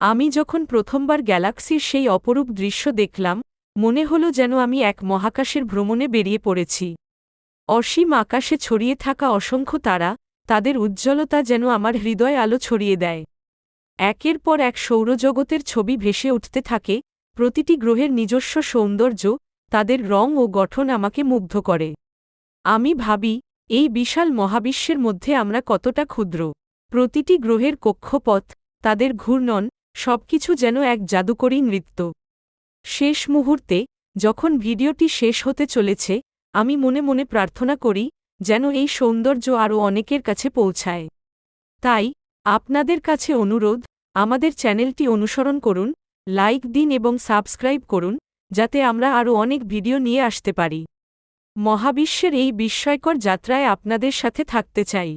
আমি যখন প্রথমবার গ্যালাক্সির সেই অপরূপ দৃশ্য দেখলাম, মনে হলো যেন আমি এক মহাকাশের ভ্রমণে বেরিয়ে পড়েছি। অসীম আকাশে ছড়িয়ে থাকা অসংখ্য তারা, তাদের উজ্জ্বলতা যেন আমার হৃদয়ে আলো ছড়িয়ে দেয়। একের পর এক সৌরজগতের ছবি ভেসে উঠতে থাকে, প্রতিটি গ্রহের নিজস্ব সৌন্দর্য, তাদের রং ও গঠন আমাকে মুগ্ধ করে। আমি ভাবি, এই বিশাল মহাবিশ্বের মধ্যে আমরা কতটা ক্ষুদ্র। প্রতিটি গ্রহের কক্ষপথ, তাদের ঘূর্ণন, সবকিছু যেন এক জাদুকরী নৃত্য। শেষ মুহূর্তে, যখন ভিডিওটি শেষ হতে চলেছে, আমি মনে মনে প্রার্থনা করি, যেন এই সৌন্দর্য আরও অনেকের কাছে পৌঁছায়। তাই, আপনাদের কাছে অনুরোধ, আমাদের চ্যানেলটি অনুসরণ করুন, লাইক দিন এবং সাবস্ক্রাইব করুন, যাতে আমরা আরও অনেক ভিডিও নিয়ে আসতে পারি। মহাবিশ্বের এই বিস্ময়কর যাত্রায় আপনাদের সাথে থাকতে চাই।